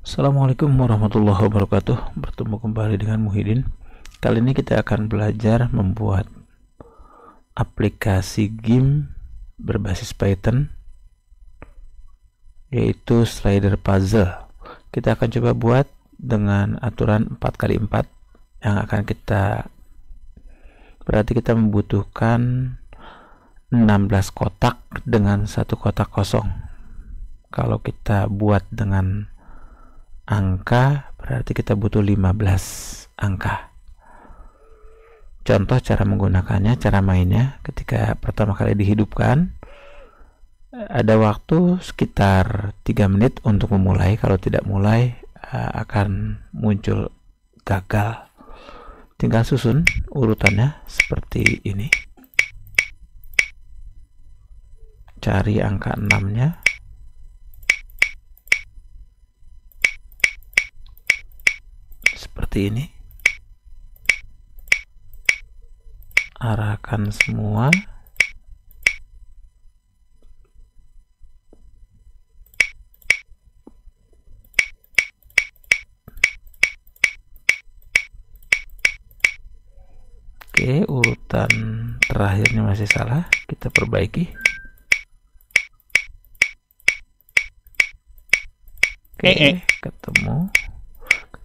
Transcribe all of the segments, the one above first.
Assalamualaikum warahmatullahi wabarakatuh. Bertemu kembali dengan Muhyiddin. Kali ini kita akan belajar membuat aplikasi game berbasis Python, yaitu slider puzzle. Kita akan coba buat dengan aturan 4x4 yang akan berarti kita membutuhkan 16 kotak dengan satu kotak kosong. Kalau kita buat dengan angka, berarti kita butuh 15 angka. Contoh cara menggunakannya, cara mainnya. Ketika pertama kali dihidupkan, ada waktu sekitar 3 menit untuk memulai. Kalau tidak mulai, akan muncul gagal. Tinggal susun urutannya seperti ini. Cari angka 6-nya. Seperti ini. Arahkan semua. Oke, urutan terakhirnya masih salah. Kita perbaiki. Oke, ketemu.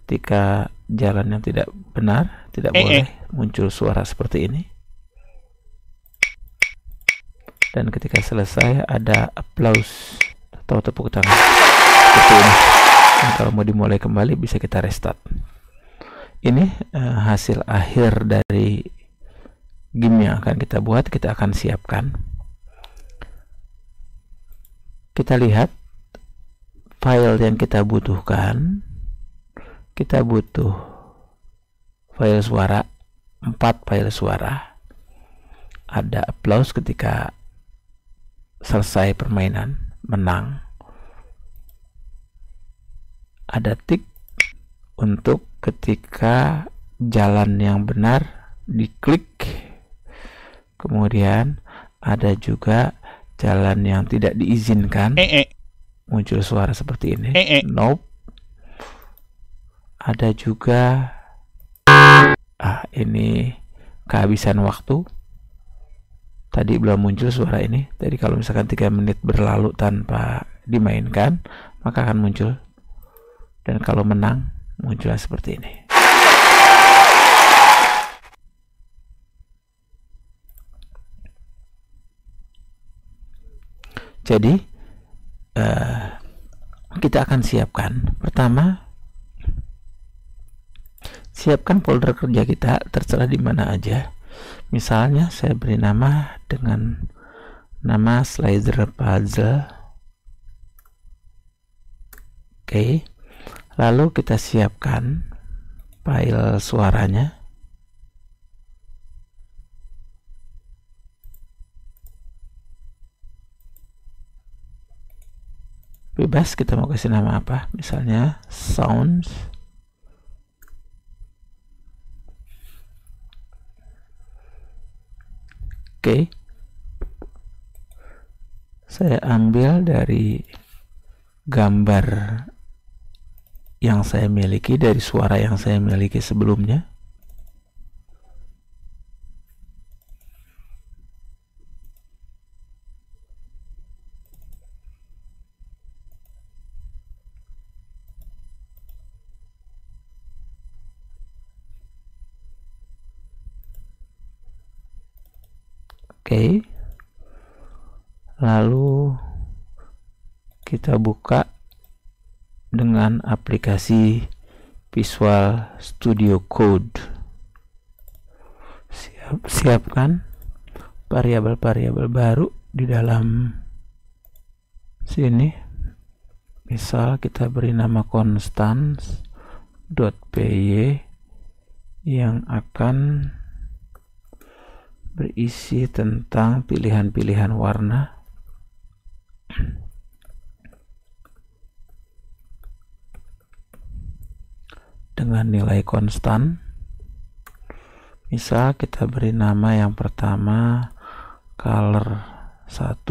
Ketika jalannya tidak benar, tidak boleh muncul suara seperti ini. Dan ketika selesai ada applause atau tepuk tangan seperti ini. Dan kalau mau dimulai kembali bisa kita restart. Ini hasil akhir dari game yang akan kita buat. Kita akan siapkan. Kita lihat file yang kita butuhkan. Kita butuh file suara, 4 file suara. Ada applause ketika selesai permainan, menang. Ada tick untuk ketika jalan yang benar diklik. Kemudian ada juga jalan yang tidak diizinkan. Muncul suara seperti ini. Nope. Ada juga ini kehabisan waktu. Tadi belum muncul suara ini. Jadi kalau misalkan 3 menit berlalu tanpa dimainkan, maka akan muncul. Dan kalau menang, munculnya seperti ini. Jadi kita akan siapkan. Pertama, siapkan folder kerja kita, terserah di mana aja. Misalnya saya beri nama dengan nama slider puzzle. Oke. Lalu kita siapkan file suaranya. Bebas kita mau kasih nama apa, misalnya sounds. Oke. Saya ambil dari gambar yang saya miliki, dari suara yang saya miliki sebelumnya. Oke. Lalu kita buka dengan aplikasi Visual Studio Code. Siapkan variabel-variabel baru di dalam sini. Misal kita beri nama constants.py yang akan berisi tentang pilihan-pilihan warna. Dengan nilai konstan. Misal kita beri nama yang pertama color 1.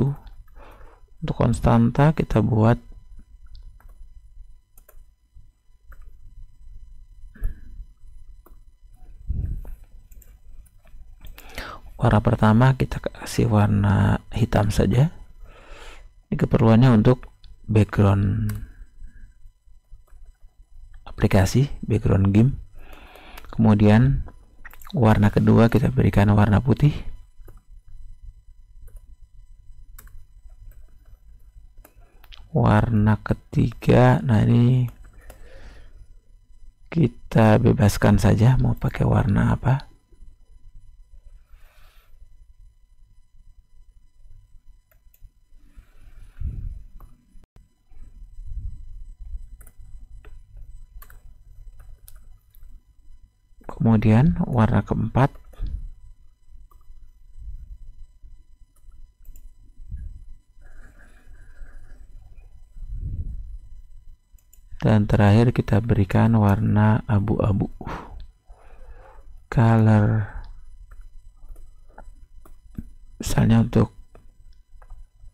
Untuk konstanta kita buat Warna pertama kita kasih warna hitam saja. Ini keperluannya untuk background aplikasi, background game. Kemudian warna kedua kita berikan warna putih. Warna ketiga, nah ini kita bebaskan saja mau pakai warna apa. Kemudian warna keempat dan terakhir kita berikan warna abu-abu, color. Misalnya untuk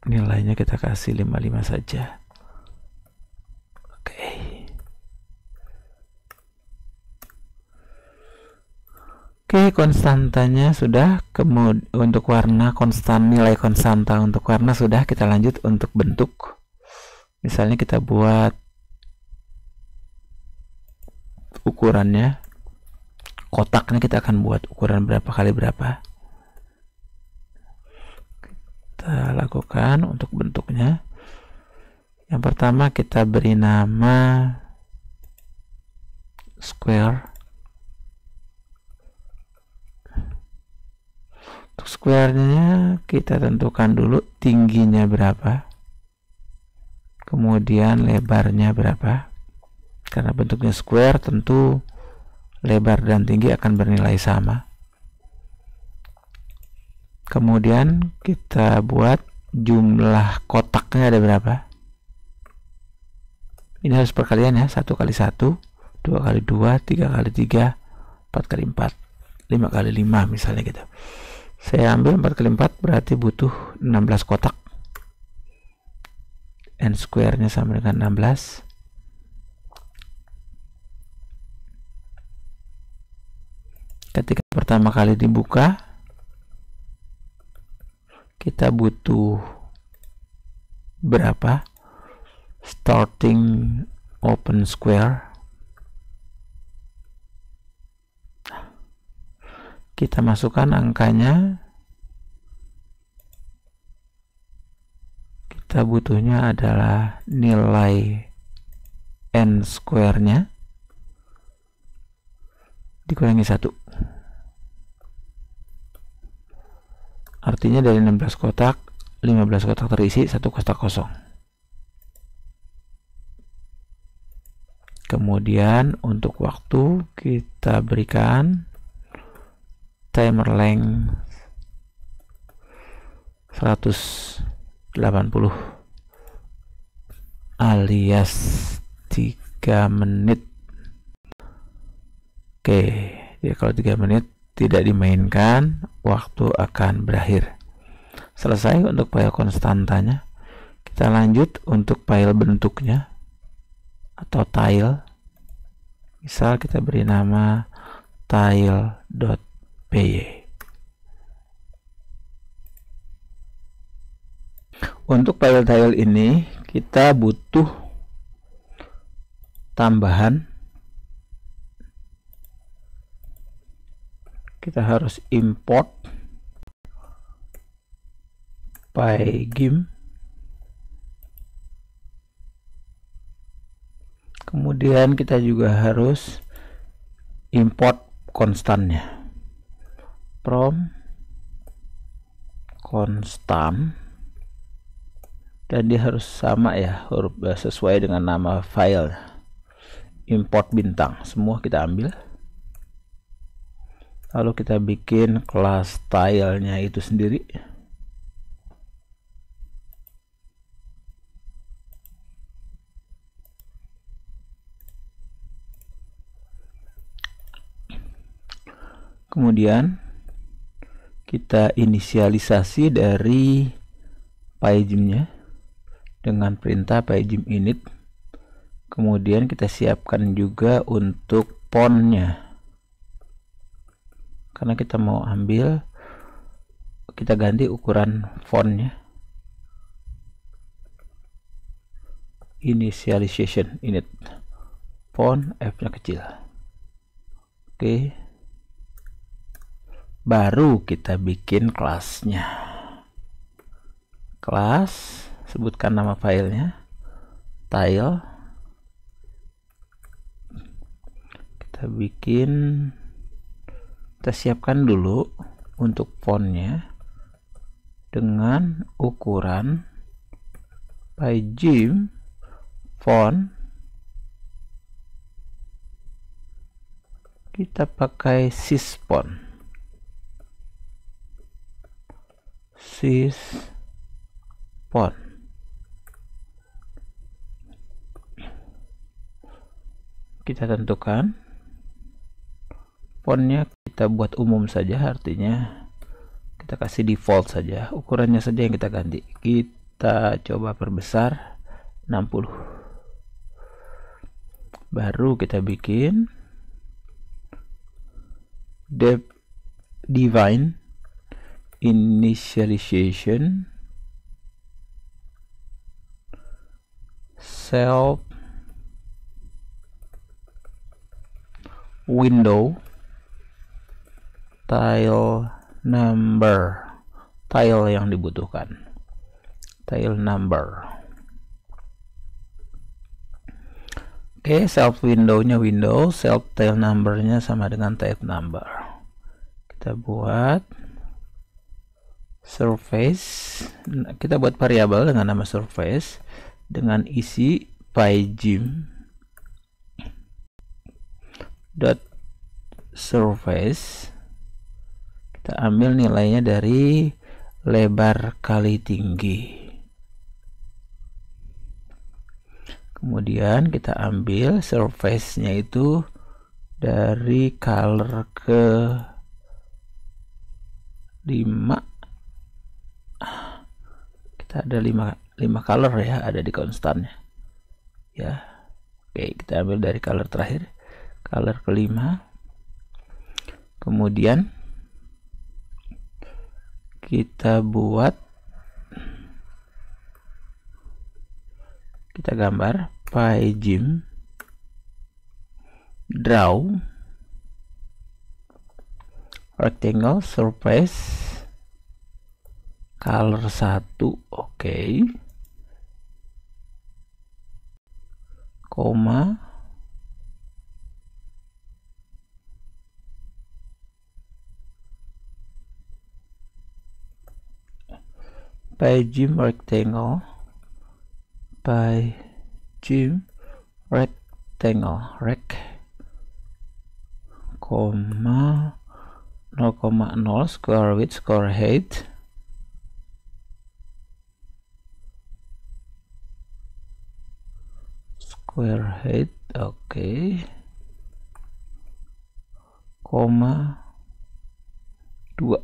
nilainya kita kasih 55 saja. Oke, konstantanya sudah. Kemudian untuk warna konstan, nilai konstanta untuk warna sudah. Kita lanjut untuk bentuk. Misalnya kita buat ukurannya, kotaknya kita akan buat ukuran berapa kali berapa. Kita lakukan untuk bentuknya. Yang pertama kita beri nama square. Untuk square-nya kita tentukan dulu tingginya berapa, kemudian lebarnya berapa. Karena bentuknya square, tentu lebar dan tinggi akan bernilai sama. Kemudian kita buat jumlah kotaknya ada berapa. Ini harus perkalian ya, 1 kali 1, 2 kali 2, 3 kali 3, 4 kali 4, 5 kali 5 misalnya gitu. Saya ambil 4 kali 4 berarti butuh 16 kotak. N square-nya sama dengan 16. Ketika pertama kali dibuka, kita butuh berapa? Starting open square. Kita masukkan angkanya. Kita butuhnya adalah nilai n square-nya dikurangi 1. Artinya dari 16 kotak, 15 kotak terisi, 1 kotak kosong. Kemudian untuk waktu kita berikan timer length 180 alias 3 menit. Oke, jadi kalau 3 menit tidak dimainkan, waktu akan berakhir. Selesai untuk file konstantanya. Kita lanjut untuk file bentuknya atau tile. Misal kita beri nama tile.py. Untuk file tile ini kita butuh tambahan. Kita harus import pygame. Kemudian kita juga harus import konstannya. From konstan, dan dia harus sama ya, huruf sesuai dengan nama file. Import bintang, semua kita ambil. Lalu kita bikin kelas style-nya itu sendiri. Kemudian kita inisialisasi dari pygame-nya dengan perintah pygame init. Kemudian kita siapkan juga untuk font-nya, karena kita mau ambil kita ganti ukuran fontnya. Initialization init font F-nya kecil. Oke. Baru kita bikin kelasnya. Kelas, sebutkan nama filenya, tile. Kita siapkan dulu untuk fontnya dengan ukuran PyGym font. Kita pakai sysfont. Kita tentukan fontnya, kita buat umum saja, artinya kita kasih default saja, ukurannya saja yang kita ganti. Kita coba perbesar 60. Baru kita bikin define initialization self window tile number, tile yang dibutuhkan, tile number. Oke, self window-nya window, self tile number-nya sama dengan type number. Kita buat surface, kita buat variabel dengan nama surface dengan isi pygym dot surface. Kita ambil nilainya dari lebar kali tinggi. Kemudian kita ambil surface-nya itu dari color ke 5. Kita ada 5 color ya, ada di konstannya ya. Oke, kita ambil dari color terakhir, color kelima. Kemudian kita gambar pygym draw rectangle surface color 1. Oke. Koma pygym rectangle rec, koma 0,0 square width square height oke, koma 2.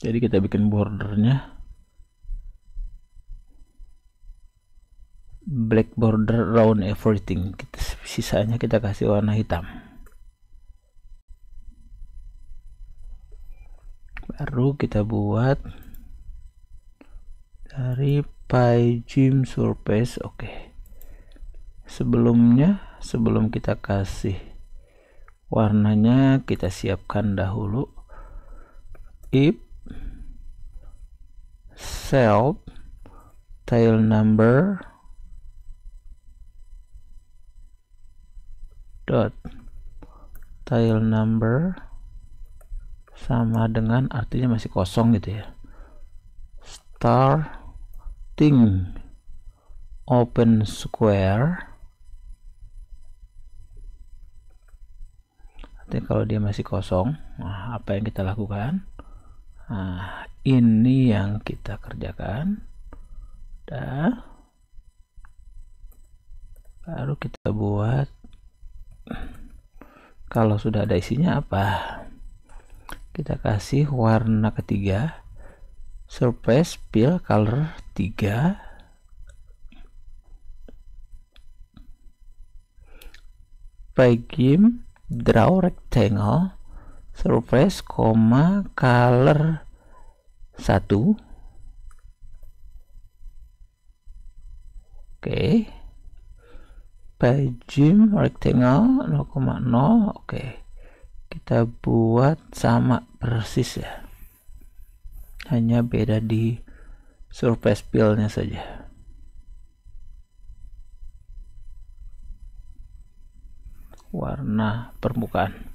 Jadi kita bikin bordernya black border around everything. Sisanya kita kasih warna hitam. Baru kita buat dari pygym surface. Oke. Sebelum kita kasih warnanya, kita siapkan dahulu if self tile number dot tile number sama dengan, artinya masih kosong gitu ya, starting open square. Artinya kalau dia masih kosong, nah, apa yang kita lakukan? Nah, ini yang kita kerjakan. Baru kita buat, kalau sudah ada isinya apa, kita kasih warna ketiga, surface fill color 3. begin draw rectangle surface, color 1. Oke. Begin rectangle 0,0. Oke. Kita buat sama persis ya. Hanya beda di surface fill-nya saja. Warna permukaan.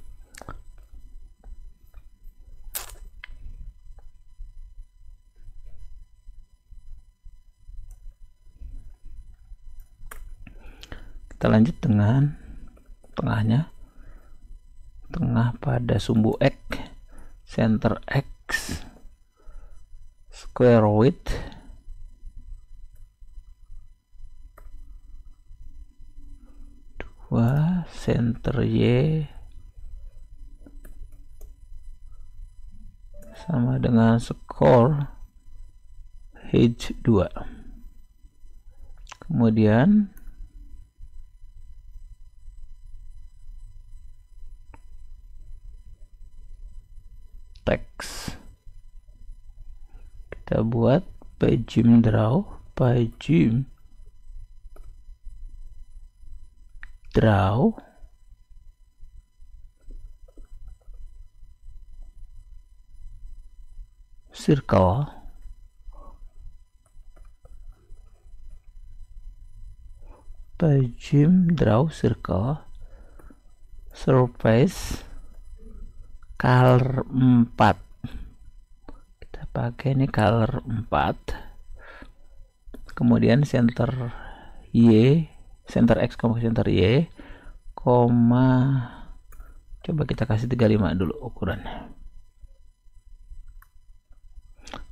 Kita lanjut dengan tengahnya. Tengah pada sumbu X, center X, square width, center Y sama dengan score height 2. Kemudian teks kita buat begin draw circle, surface color 4. Kita pakai ini color 4. Kemudian center X, center Y, coba kita kasih 35 dulu ukurannya.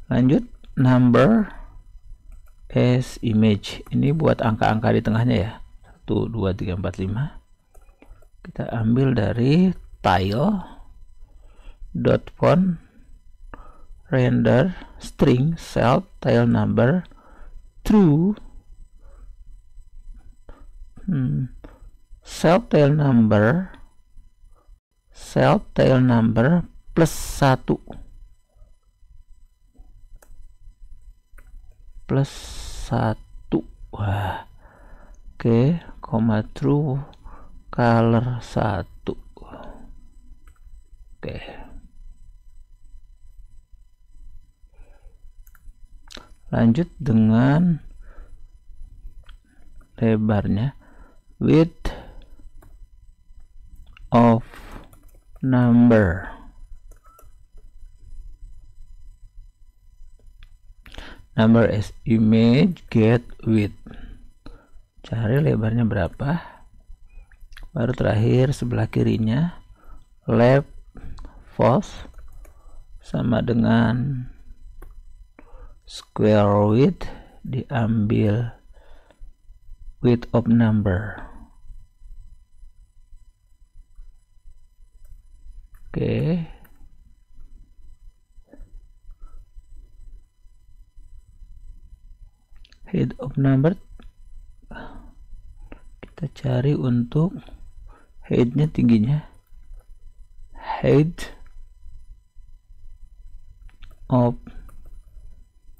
Lanjut number as image. Ini buat angka-angka di tengahnya ya. 1 2 3 4 5. Kita ambil dari tile .font render string self tile number true self tile number plus 1 plus 1. Wah, oke, true color 1. Oke. Lanjut dengan lebarnya, width of number. Number as image get width. Cari lebarnya berapa. Baru terakhir sebelah kirinya left false sama dengan square width, diambil width of number. Oke. Height of number kita cari untuk height-nya, tingginya. Height of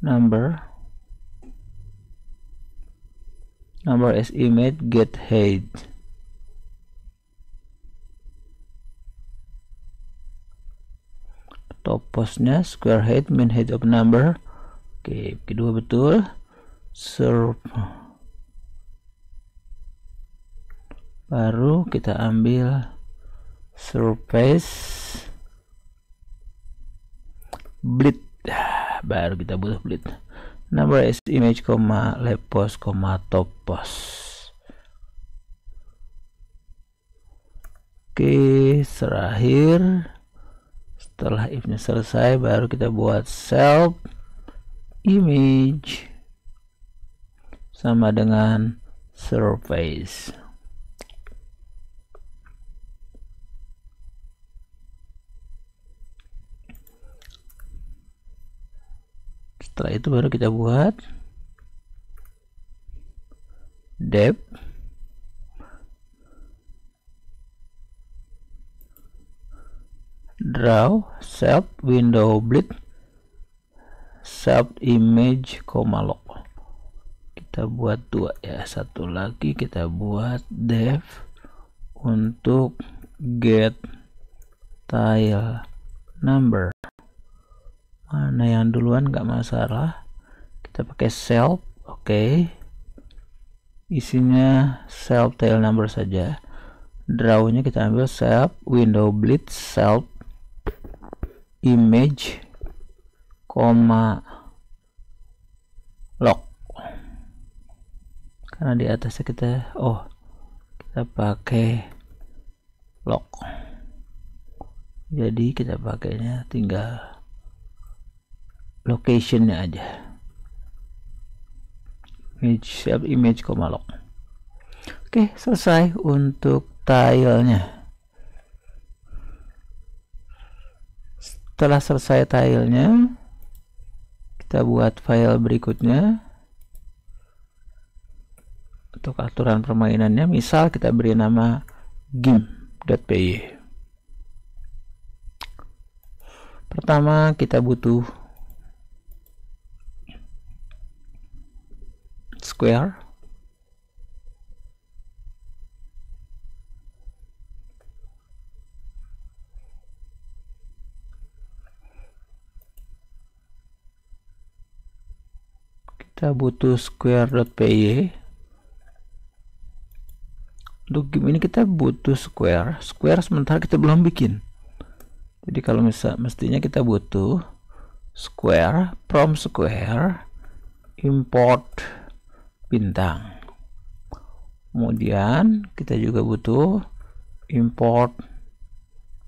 number as image get height. Toposnya square height min height of number. Oke, kedua betul. Baru kita ambil surface bleed. Baru kita butuh bleed. Number as image, left post, top post. Oke, terakhir setelah if-nya selesai baru kita buat self image sama dengan surface. Setelah itu baru kita buat depth draw self window bleed self image, lock. Kita buat dua ya, satu lagi kita buat dev untuk get tile number. Mana yang duluan nggak masalah, kita pakai self. Oke. Isinya self tile number saja. Drawnya kita ambil self window bleed self image, lock. Karena di atasnya kita pakai lock, jadi kita pakainya tinggal locationnya aja, self image, lock. Oke, selesai untuk tilenya. Setelah selesai tilenya, kita buat file berikutnya untuk aturan permainannya. Misal kita beri nama game.py. Pertama kita butuh square, kita butuh square.py. Untuk game ini kita butuh square sementara kita belum bikin. Jadi kalau mestinya kita butuh square, from square import bintang. Kemudian kita juga butuh import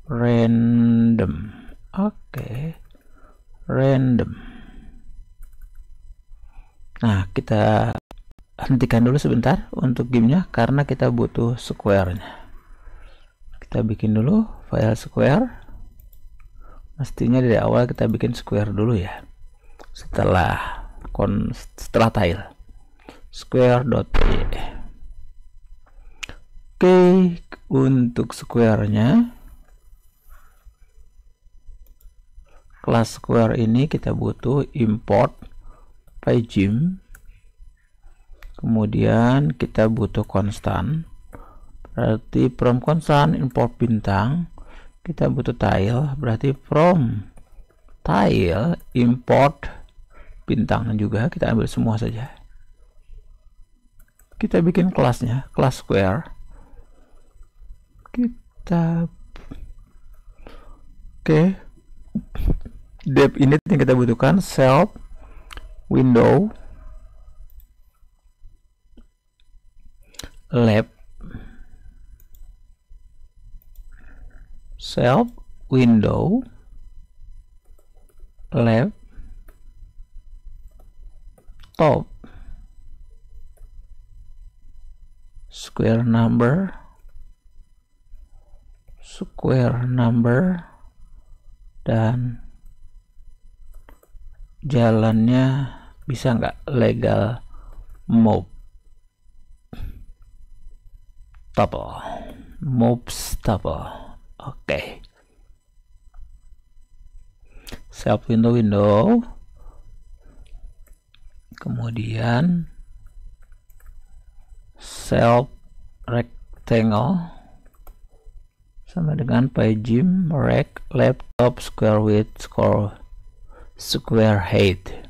random. Oke, random. Nah, kita hentikan dulu sebentar untuk gamenya karena kita butuh square-nya. Kita bikin dulu file square. Mestinya dari awal kita bikin square dulu ya, setelah tile square.py. Oke, untuk square-nya, kelas square ini kita butuh import pygym. Kemudian kita butuh konstan, berarti from konstan import bintang. Kita butuh tile, berarti from tile import bintang juga. Kita ambil semua saja. Kita bikin kelasnya, kelas square. Dev init yang kita butuhkan self window lab self window lab top square number dan jalannya bisa nggak legal mob tuple. Oke. Self window, kemudian self rectangle sama dengan pygym rect laptop square width square height.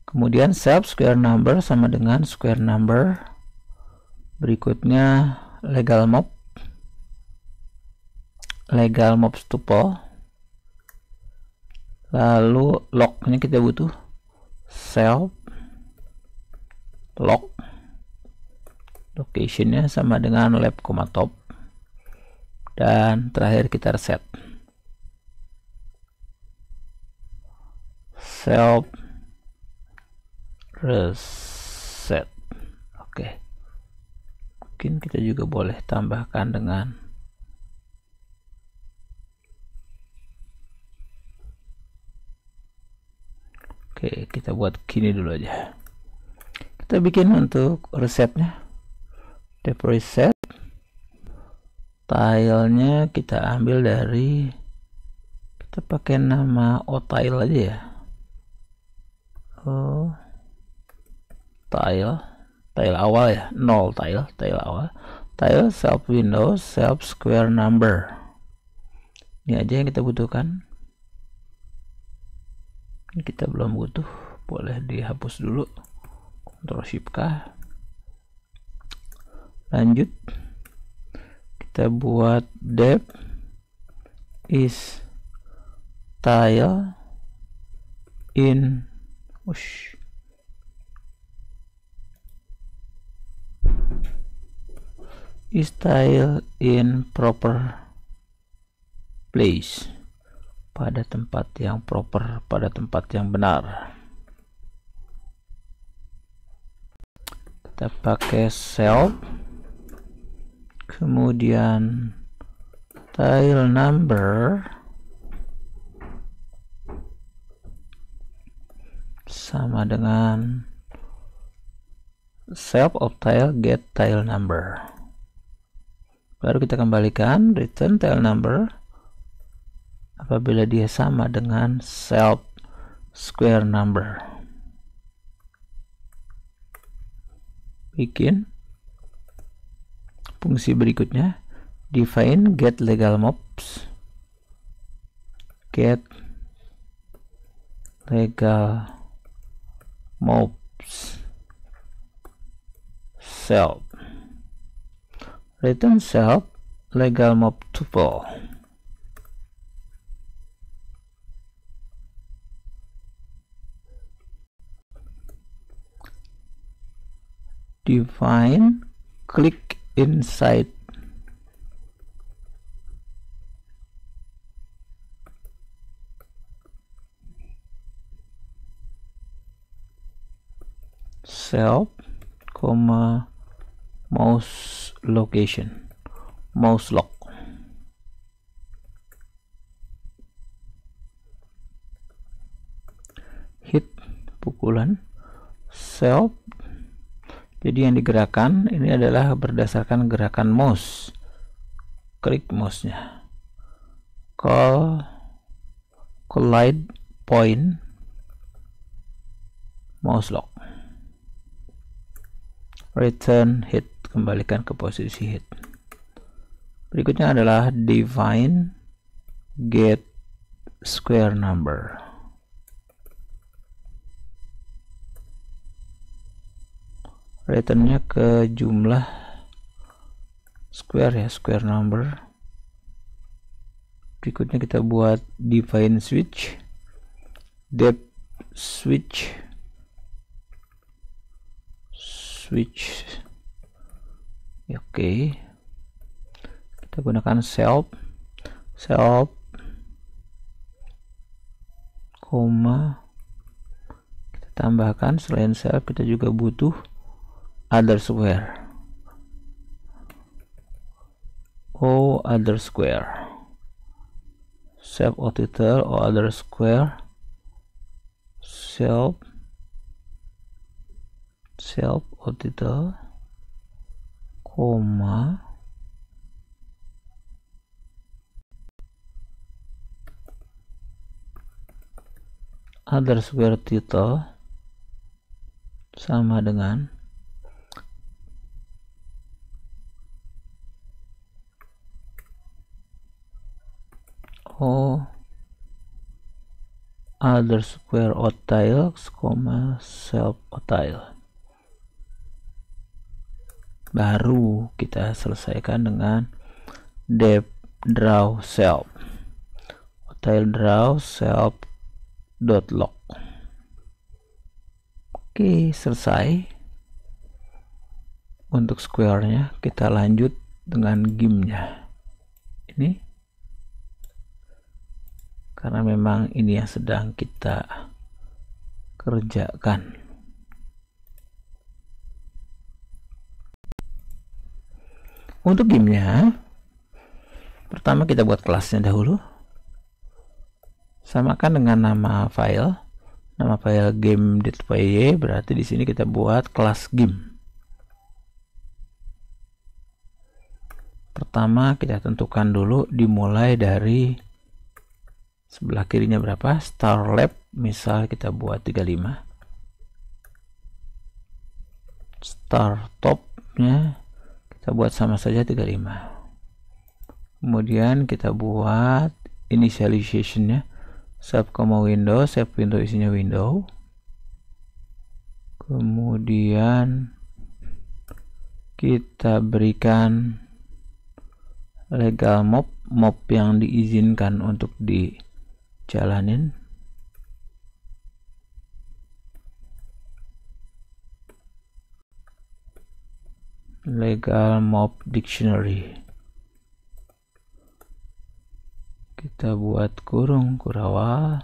Kemudian self square number sama dengan square number. Berikutnya legal mob tuple. Lalu locknya kita butuh self lock, locationnya sama dengan lab, top, dan terakhir kita reset self reset. Oke, mungkin kita juga boleh tambahkan dengan kita buat gini dulu aja. Kita bikin untuk resetnya, dev reset. Tilenya kita ambil dari Kita pakai nama tile aja ya. Tile awal ya, 0 tile awal. Tile self window self square number. Ini aja yang kita butuhkan. Ini kita belum butuh, boleh dihapus dulu. Ctrl Shift K. Lanjut, kita buat depth is tile in is tile in proper place, pada tempat yang proper, pada tempat yang benar. Kita pakai self, kemudian tile number sama dengan self of tile get tile number. Baru kita kembalikan return tile number apabila dia sama dengan self square number. Bikin fungsi berikutnya, define get legal mobs, get legal mobs self, return self legal mob tuple. Define click inside self, mouse location, mouse lock. Hit pukulan self. Jadi yang digerakkan ini adalah berdasarkan gerakan mouse. Klik mouse-nya. Collide point mouse lock. Return hit, kembalikan ke posisi hit. Berikutnya adalah define get square number. Returnnya ke jumlah square ya, square number. Berikutnya kita buat define switch, depth switch, Oke. Kita gunakan self, kita tambahkan selain self kita juga butuh other square. Other square. Self title other square. Self title, other square title sama dengan other square of tiles, self of tile. Baru kita selesaikan dengan depth draw self, tile draw self dot lock. Oke, selesai. Untuk square-nya kita lanjut dengan GIMP-nya. Ini karena memang ini yang sedang kita kerjakan. Untuk GIMP-nya, pertama kita buat kelasnya dahulu. Samakan dengan nama file. Nama file game.py, berarti di sini kita buat kelas GIMP. Pertama kita tentukan dulu dimulai dari sebelah kirinya berapa, star lab misal kita buat 35, star topnya kita buat sama saja 35. Kemudian kita buat initializationnya save, window, save window isinya window. Kemudian kita berikan legal mob yang diizinkan untuk dijalanin. Legal mob dictionary. Kita buat kurung kurawal.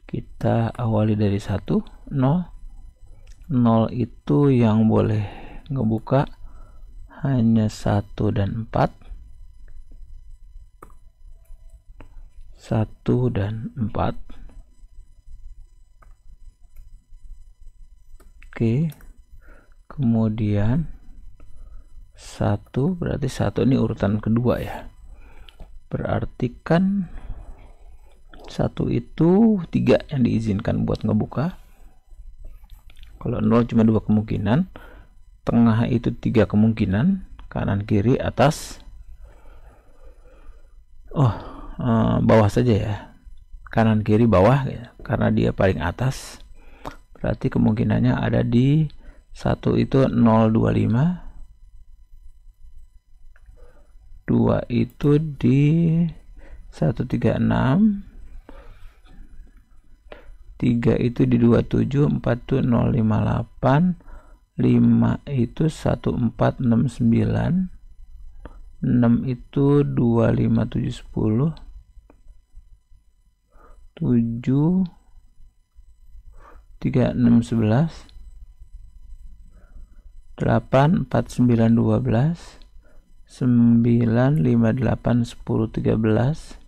Kita awali dari 1, 0. 0 itu yang boleh ngebuka hanya 1 dan 4. 1 dan 4. Oke. Kemudian 1 berarti 1 ini urutan kedua ya. Berarti kan 1 itu 3 yang diizinkan buat ngebuka. Kalau 0 cuma 2 kemungkinan, tengah itu 3 kemungkinan, kanan kiri atas. Bawah saja ya, kanan kiri bawah ya, karena dia paling atas. Berarti kemungkinannya ada di 1 itu 025, 2 itu di 136, 3 itu di 27, 4 itu 058, 5 itu 1469, 6 itu 25710, 7 3611, 8 4912, 9 58 10 13,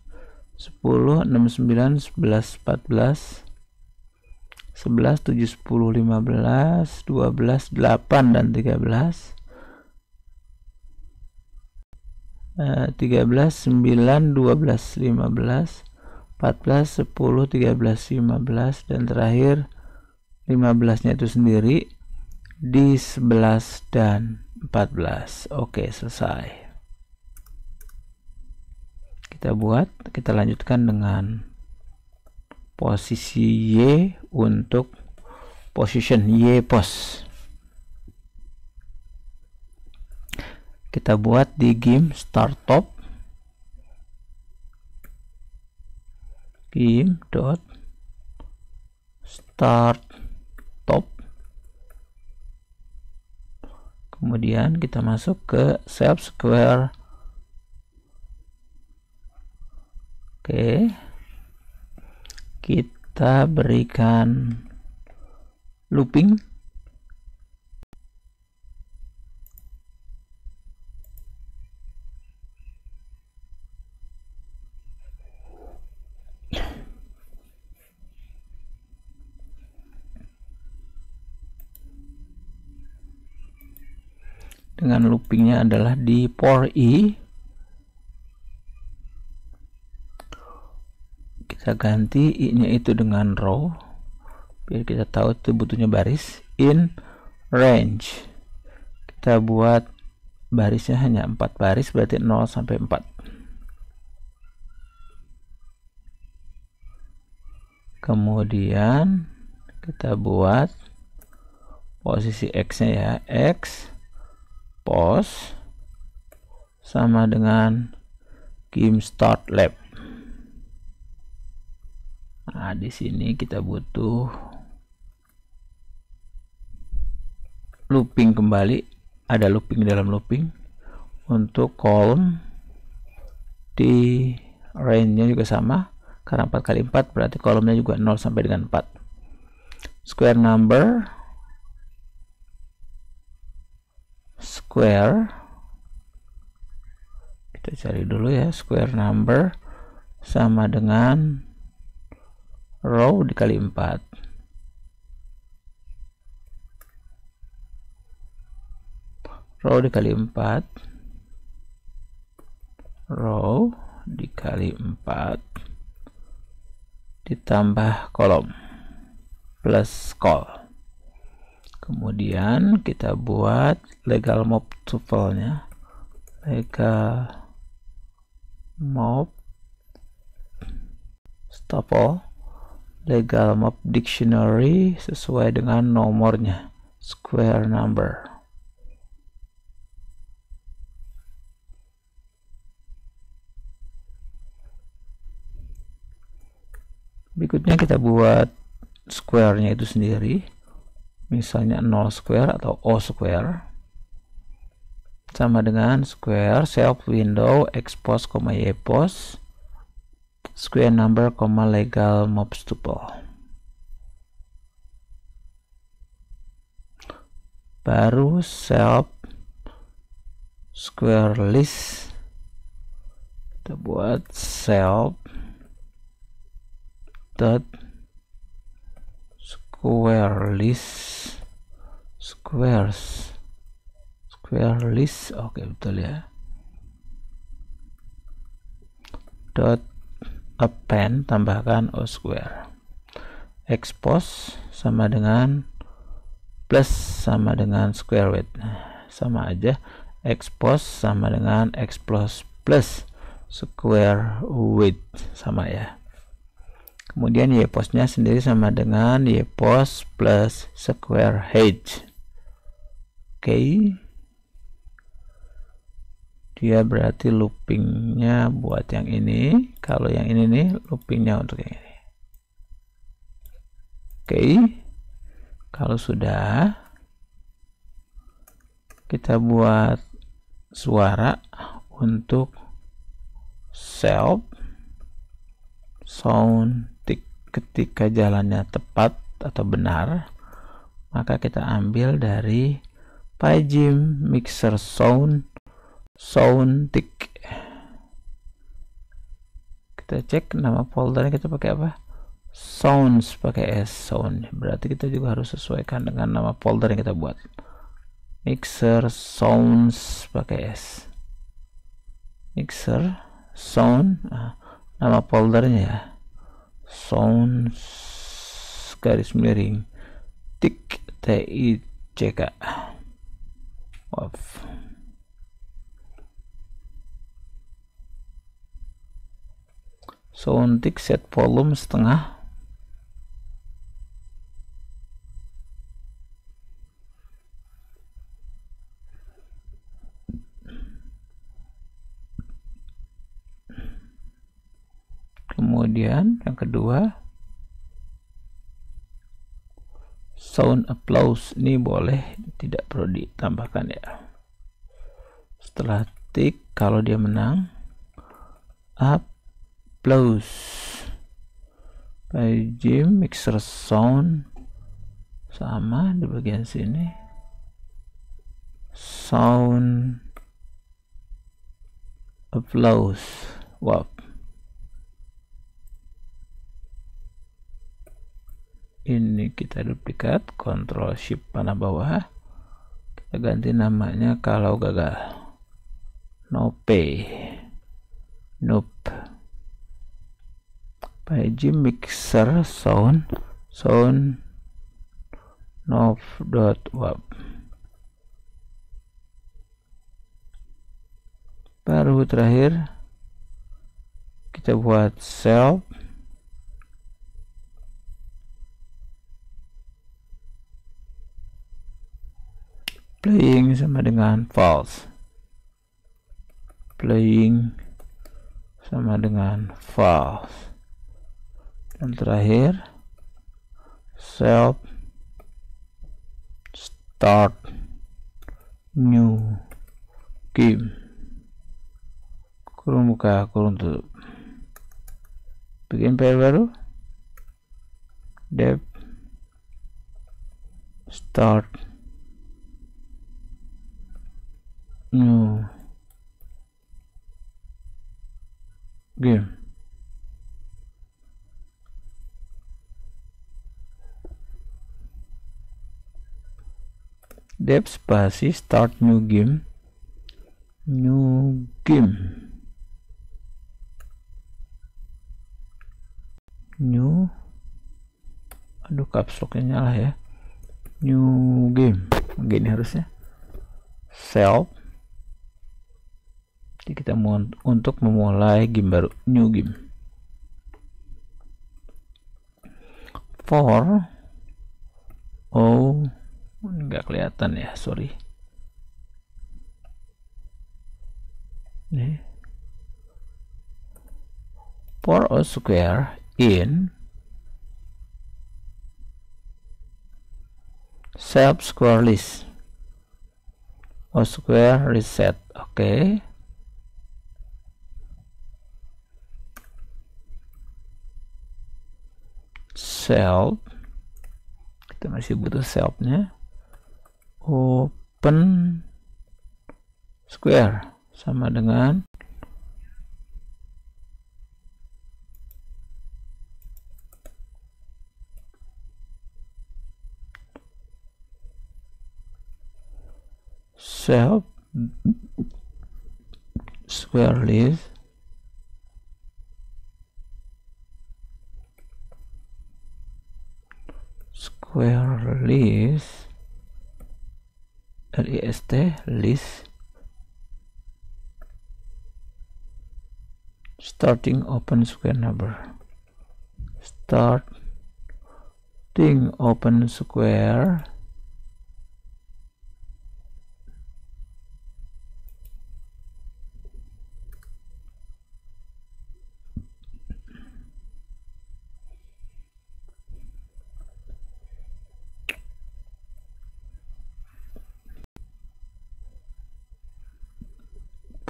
10 69 11 14, 11 7 10 15 12 8 dan 13, 13 9 12 15 14 10 13 15, dan terakhir 15 nya itu sendiri di 11 dan 14. Oke, selesai. Kita lanjutkan dengan posisi Y untuk position Y pos. Kita buat di game start top, game dot start top. Kemudian kita masuk ke self square. Oke, kita berikan looping. Dengan loopingnya adalah di for i. Kita ganti i nya itu dengan row biar kita tahu itu butuhnya baris. In range kita buat barisnya hanya 4 baris, berarti 0 sampai 4. Kemudian kita buat posisi X nya ya, X pos sama dengan game start lab. Nah, di sini kita butuh looping kembali, ada looping dalam looping. Untuk column di range nya juga sama, karena 4 kali 4 berarti kolomnya juga 0 sampai dengan 4. Square number, square, kita cari dulu ya, square number sama dengan row dikali 4. Row dikali 4 row dikali 4 ditambah kolom plus call. Kemudian kita buat legal mob tuple-nya, legal mob tuple, legal mob dictionary sesuai dengan nomornya, square number. Berikutnya kita buat square-nya itu sendiri, misalnya 0 square atau O square sama dengan square self window expose, ypos square number, legal mob tuple. Baru self square list, kita buat self dot square list square list, oke betul ya, dot append tambahkan O square, expose sama dengan plus sama dengan square width, sama aja, expose sama dengan expose plus square width, sama ya. Kemudian ypos-nya sendiri sama dengan ypos plus square height. Oke. Dia berarti loopingnya buat yang ini. Kalau yang ini nih loopingnya untuk yang ini. Oke. Kalau sudah, kita buat suara untuk self sound tick. Ketika jalannya tepat atau benar, maka kita ambil dari Pygym mixer sound tick. Kita cek nama foldernya, kita pakai apa? Sounds, pakai S, sound. Berarti kita juga harus sesuaikan dengan nama folder yang kita buat. Mixer sounds pakai S, mixer sound, nama foldernya ya, sounds garis miring tick, TICK. Off. Sound tick, set volume setengah. Kemudian yang kedua, sound applause, ini boleh tidak perlu ditambahkan ya. Setelah tick, kalau dia menang, applause. Pygym mixer sound sama di bagian sini, sound applause. Wow. Ini kita duplikat, Ctrl Shift panah bawah, kita ganti namanya kalau gagal, nope. Pygym mixer sound nov.wap. Baru terakhir kita buat self playing sama dengan false, playing sama dengan false. Dan terakhir self start new game, kurung buka kurung tutup, bikin file baru, dev start new game. Dev spasi start new game, new, aduh caps locknya nyala ya, new game begini harusnya, self. Jadi kita mau untuk memulai game baru, new game. For nggak kelihatan ya, sorry. Nih, for a square in self square list, a square reset. Oke. Self, kita masih butuh selfnya. Open square sama dengan self square list list starting open square number, starting open square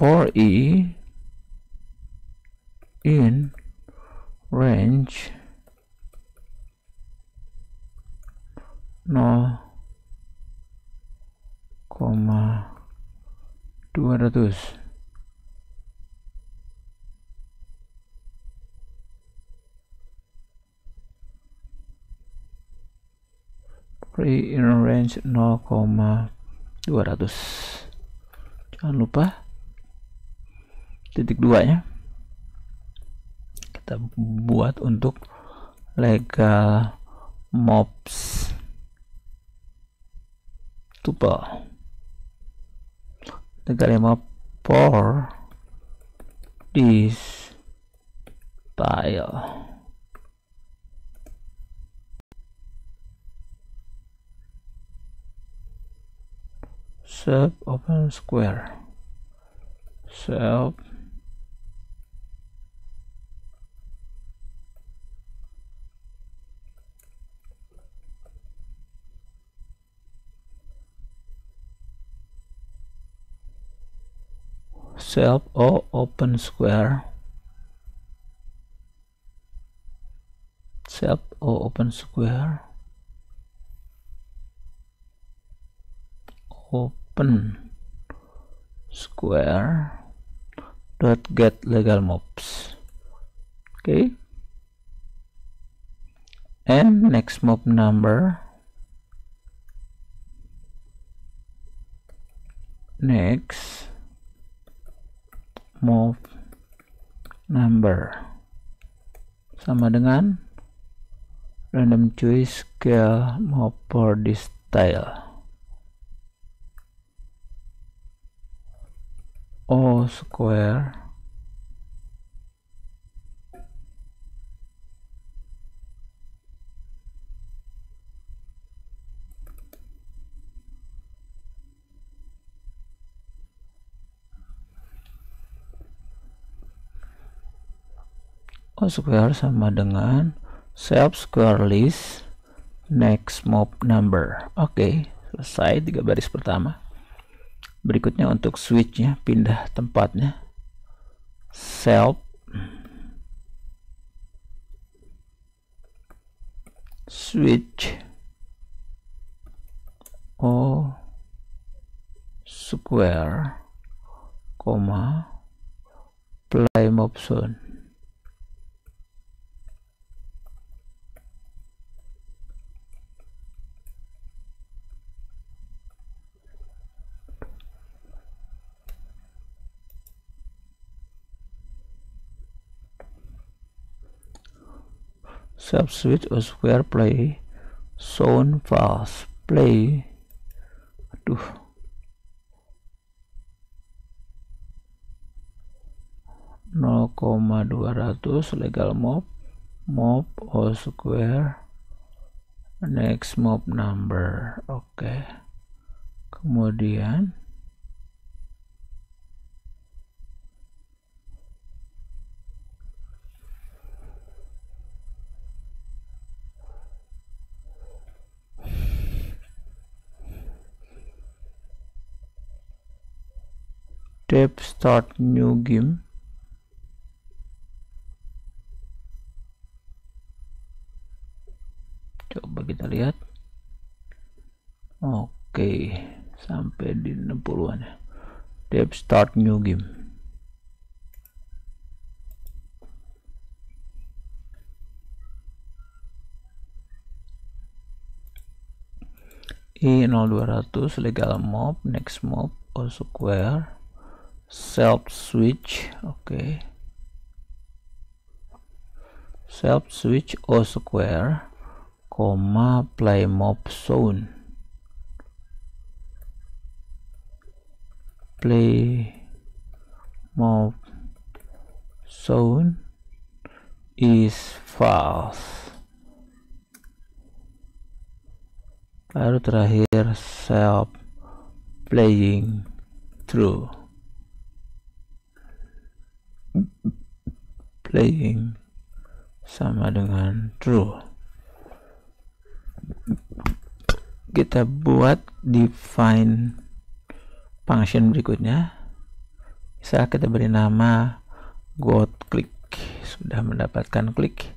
for e in range 0,200. In range 0,200. Jangan lupa titik 2 nya kita buat untuk legal mobs tuple, legal mob for this tile. Self open square, self open square, self open square, open square dot get legal mobs. Okay, and next mob number, next mob number sama dengan random choice scale mob for this tile. O square sama dengan self square list next mob number. Oke, selesai 3 baris pertama. Berikutnya untuk switchnya, pindah tempatnya, self switch O square, play mob zone. self switch O square play zone false play. Aduh, nol koma 200 legal mob O square next mob number. Oke. Kemudian tab start new game. Coba kita lihat. Oke, sampai di 60-an ya. Tab start new game. I0200 legal mob next mob O square self switch. Oke. Self switch O square koma play mob zone play mob zone is false. Lalu terakhir self playing true. Playing sama dengan true. Kita buat define function berikutnya. Bisa kita beri nama got click. Sudah mendapatkan klik,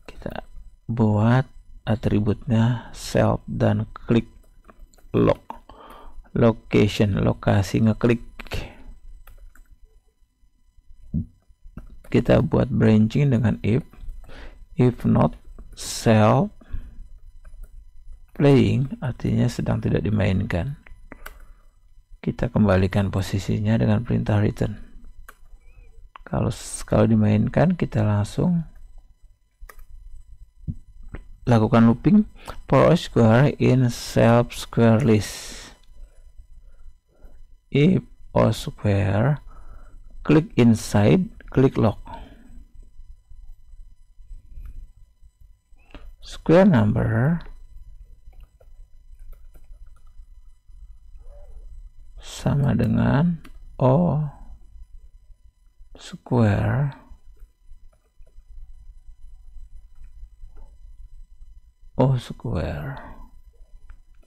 kita buat atributnya self dan klik location, lokasi ngeklik. Kita buat branching dengan if not self playing, artinya sedang tidak dimainkan. Kita kembalikan posisinya dengan perintah return. Kalau dimainkan, kita langsung lakukan looping for O square in self square list. If O square click inside click lock square number sama dengan O square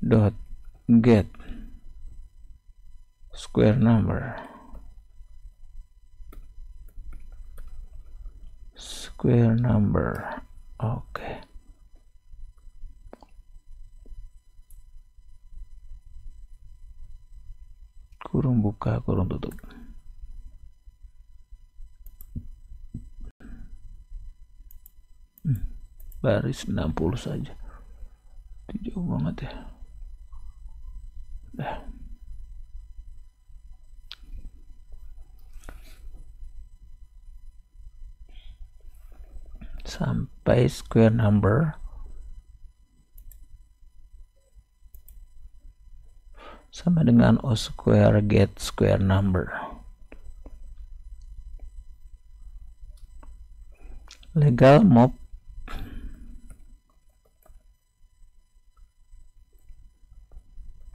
dot get square number Oke. Kurung buka kurung tutup. Baris 60 saja, itu jauh banget ya. Dah. Sampai square number sama dengan O square get square number. Legal mob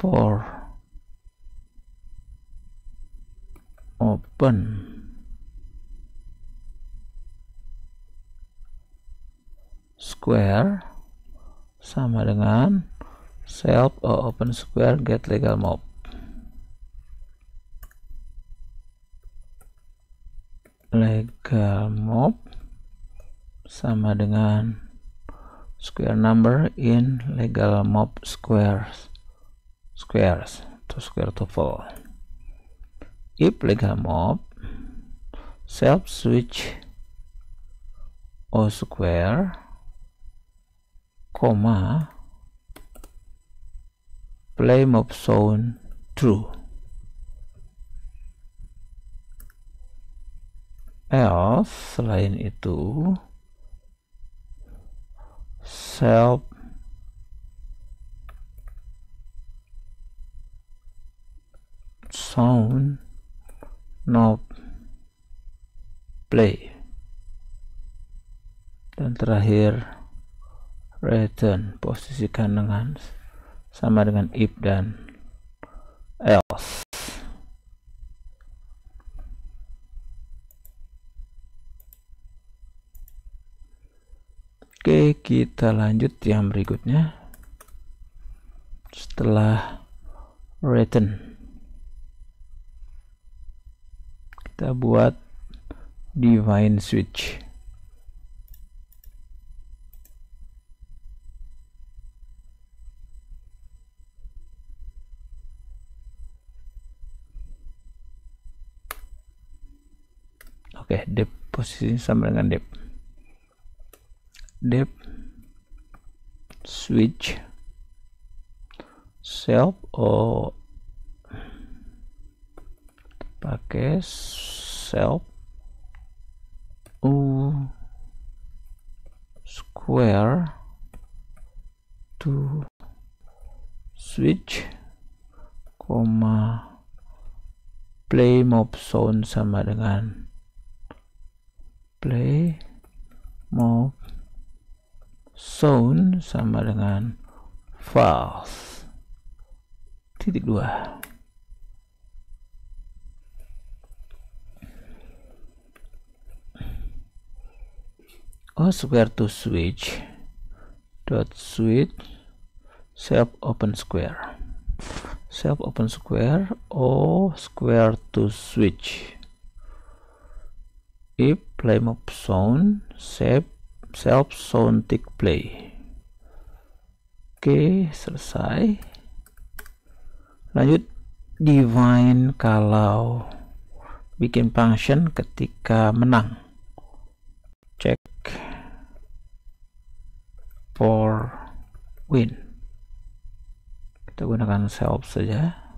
for open square sama dengan self open square get legal mob. Legal mob sama dengan square number in legal mob squares to square to full. If legal mob self switch O square koma play mob zone true, else selain itu self sound knob play, dan terakhir return, posisikan dengan sama dengan if dan else. Oke, kita lanjut yang berikutnya. Setelah return, kita buat define switch. Oke, depth posisi sama dengan depth switch self pakai self square to switch, play mob sound sama dengan play mob sound sama dengan false. Titik 2. Square to switch dot switch self open square square to switch if play mob sound self sound tick play. Oke, selesai. Lanjut define kalau bikin function ketika menang. Check for win. Kita gunakan self saja.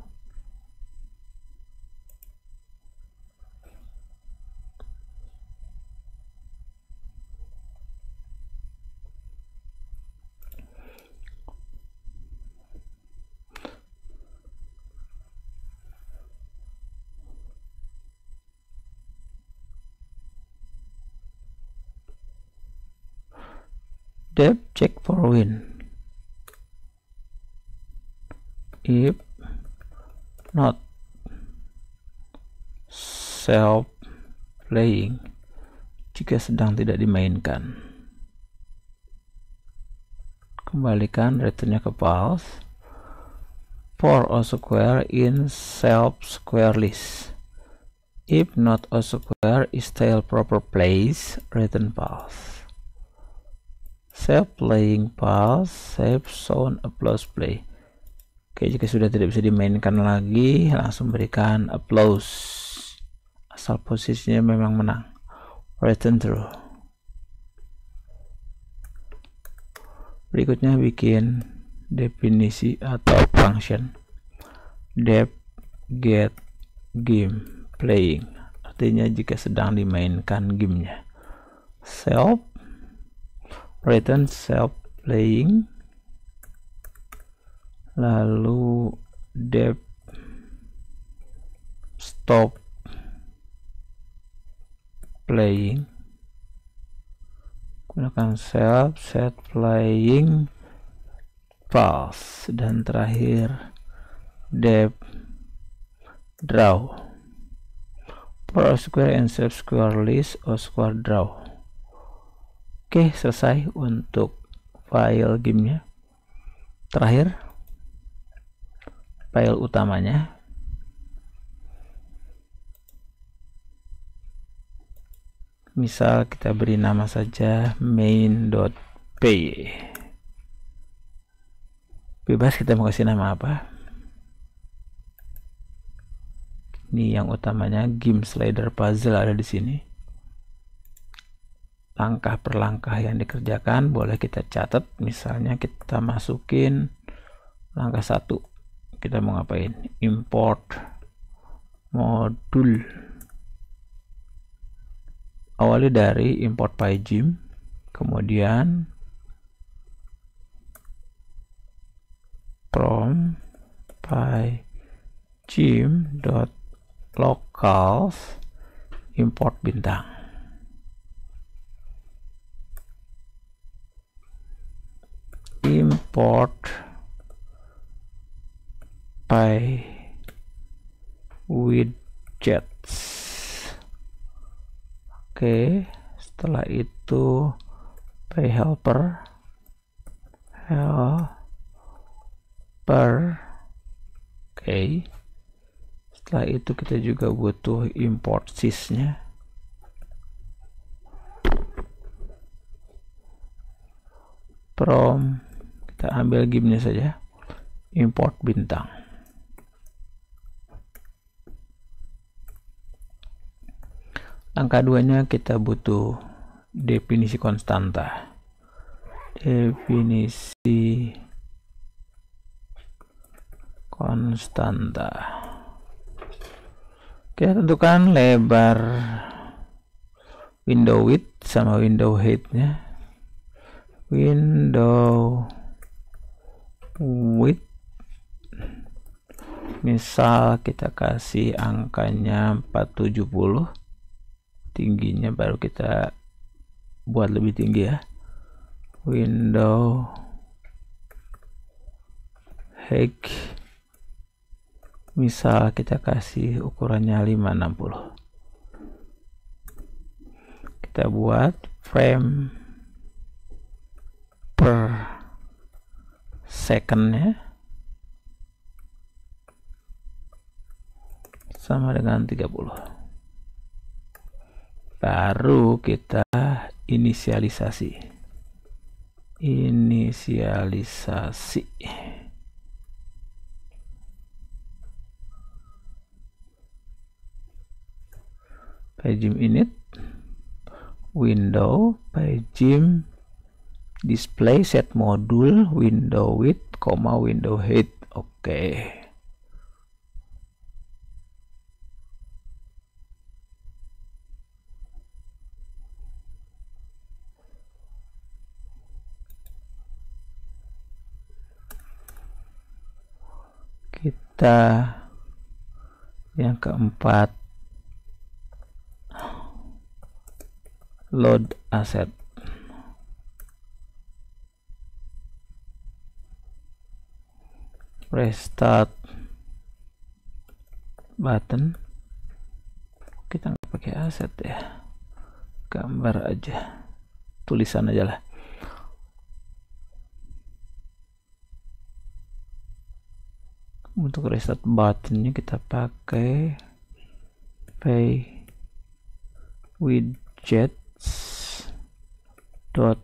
Depth check for win. If not self playing, jika sedang tidak dimainkan. Kembalikan returnnya ke false. For a square in self square list. If not a square is still proper place, return false. Self playing false, self sound applause play. Oke, jika sudah tidak bisa dimainkan lagi, langsung berikan applause. Asal posisinya memang menang. Return true. Berikutnya bikin definisi atau function depth get game playing. Artinya jika sedang dimainkan gamenya. Self return self playing, lalu depth stop playing, gunakan self set playing false, dan terakhir depth draw for a square and self square list or square draw. Oke, selesai untuk file gamenya. Terakhir file utamanya. Misal kita beri nama saja main.py. Bebas kita mau kasih nama apa. Ini yang utamanya, game slider puzzle ada di sini. Langkah per langkah yang dikerjakan boleh kita catat. Misalnya kita masukin langkah 1, kita mau ngapain, import modul. Awali dari import pygame, kemudian from pygym.locals import bintang. Import py-widgets. Oke, setelah itu py-helper oke. Setelah itu kita juga butuh import sys-nya. From, kita ambil gimnya saja, import bintang. Langkah 2-nya kita butuh definisi konstanta. Definisi konstanta. Kita tentukan lebar window width sama window height-nya. Window width misal kita kasih angkanya 470, tingginya baru kita buat lebih tinggi ya. Window height misal kita kasih ukurannya 560. Kita buat frame per second-nya sama dengan 30. Baru kita inisialisasi. Pygym init window pygym display set module window width, window height. Oke. Kita yang keempat, load asset. Restart button. Kita nggak pakai aset ya, gambar aja, tulisan aja lah. Untuk restart buttonnya kita pakai py-widgets dot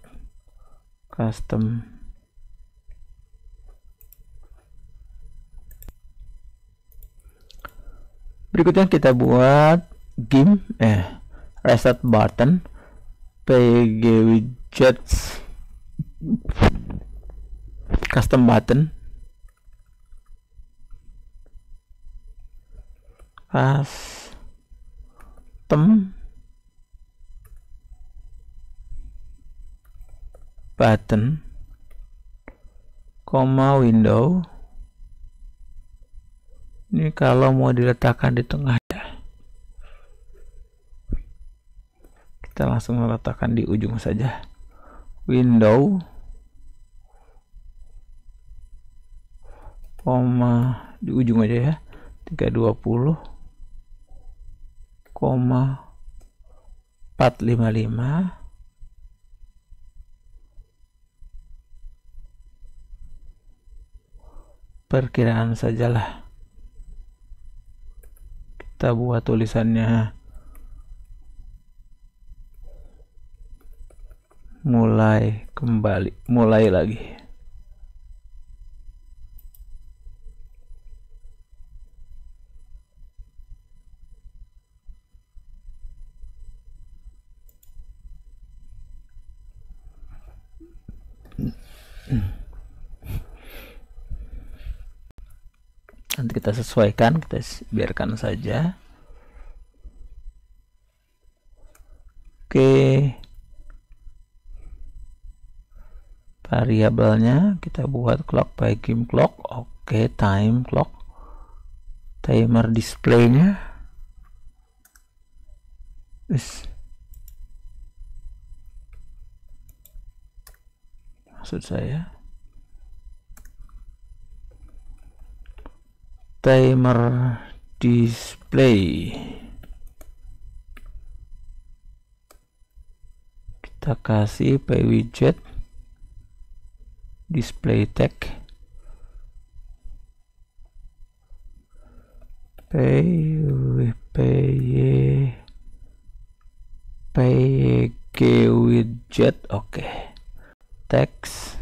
custom. Berikutnya kita buat gim restart button py-widgets custom button custom button, window. Ini kalau mau diletakkan di tengah ya, kita langsung meletakkan di ujung saja. Window, di ujung aja ya, 320, 455, perkiraan sajalah. Kita buat tulisannya mulai lagi. Nanti kita sesuaikan, kita biarkan saja. Oke, variabelnya kita buat clock by game clock. Oke, time clock. Timer displaynya maksud saya timer display, kita kasih pwidget display tag pg widget. Oke, text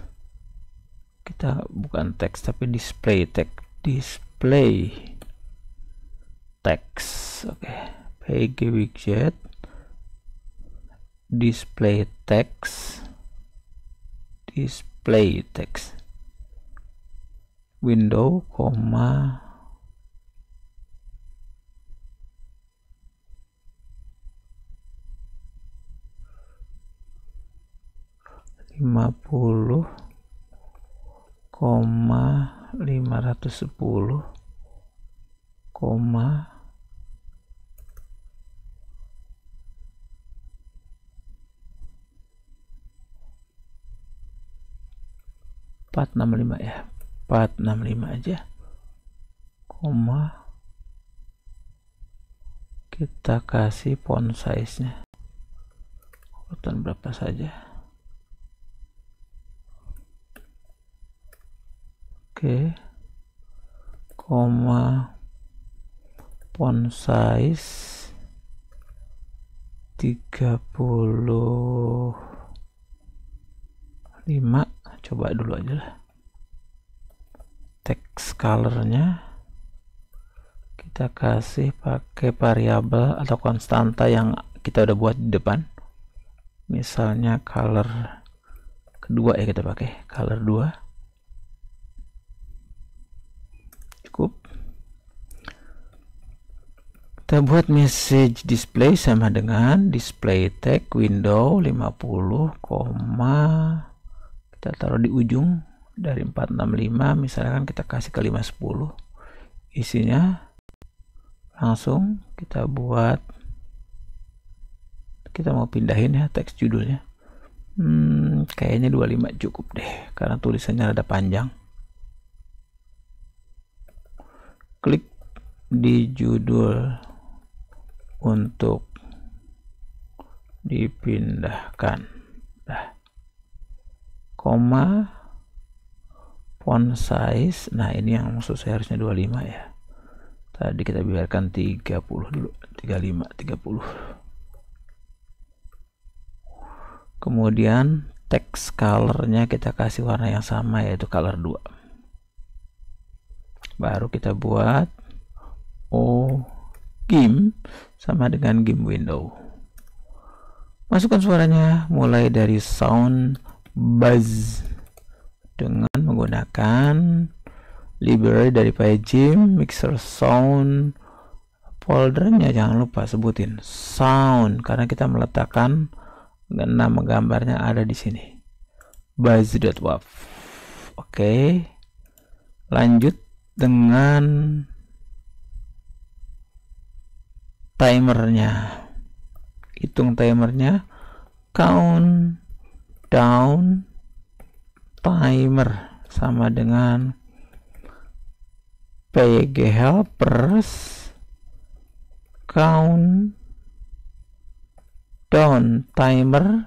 kita bukan teks tapi display tag, display text. Oke, pg widget display text, display text window, koma 50,510, koma 465 ya, 465 aja, koma kita kasih font size nya urutan berapa saja. Oke, koma font size 35, coba dulu aja lah. Text colornya kita kasih pakai variabel atau konstanta yang kita udah buat di depan, misalnya color kedua ya, kita pakai color 2 cukup. Kita buat message display sama dengan display tag window 50, kita taruh di ujung dari 465, misalkan kita kasih ke 510. Isinya langsung kita buat, kita mau pindahin ya teks judulnya. Kayaknya 25 cukup deh karena tulisannya rada panjang. Klik di judul untuk dipindahkan. Koma font size, nah ini yang maksud saya harusnya 25 ya, tadi kita biarkan 30 dulu, 35, 30. Kemudian text colornya kita kasih warna yang sama yaitu color 2. Baru kita buat game sama dengan game window. Masukkan suaranya mulai dari sound buzz dengan menggunakan library dari Pygame, mixer sound, foldernya jangan lupa sebutin sound karena kita meletakkan nama gambarnya ada di sini, buzz.wav. Oke, lanjut dengan timernya, hitung timernya, count down timer sama dengan pg helpers count down timer.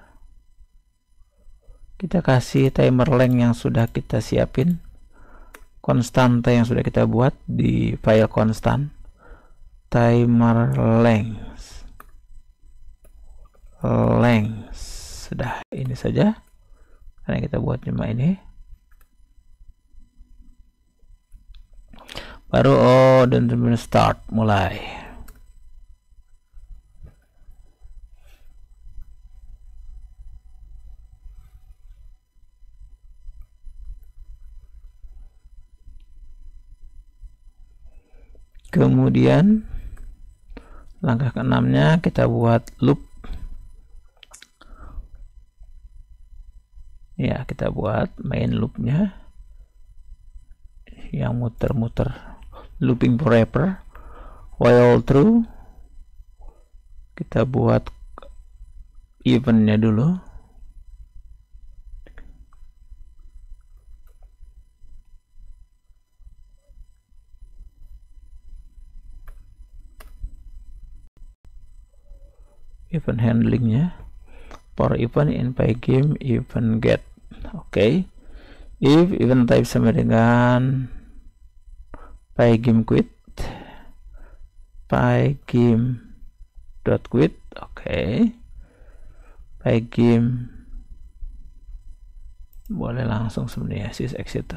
Kita kasih timer length yang sudah kita siapin, konstanta yang sudah kita buat di file konstan, timer length sudah ini saja karena kita buat cuma ini. Baru dan start mulai. Kemudian langkah keenamnya kita buat loop. Ya, kita buat main loopnya yang muter-muter, looping forever while true. Kita buat eventnya dulu. Event handlingnya for event in Pygame event get. Oke. If event type sama dengan Pygame quit, Pygame dot quit. Oke. Pygame boleh langsung sebenarnya sys exit.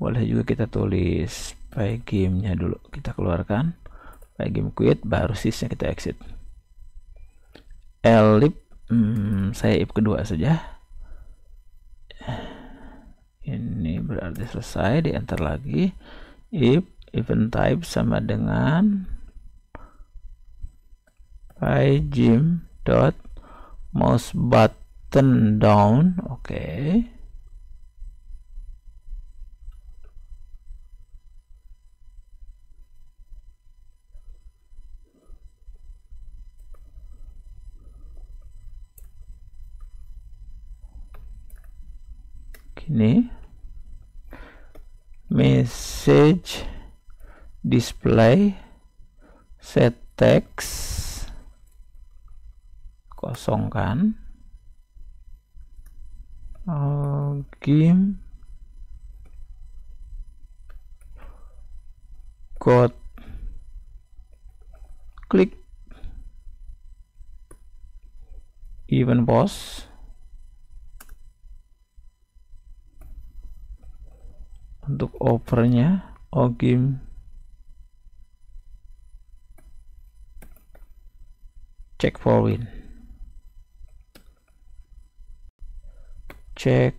Boleh juga kita tulis Pygame nya dulu, kita keluarkan Pygame quit, baru sysnya kita exit. Elif, saya if kedua saja. Ini berarti selesai, di enter lagi. If event type sama dengan Pygame dot mouse button down. Oke. Ini message display set text kosongkan game code klik event post. Untuk overnya game check for win, check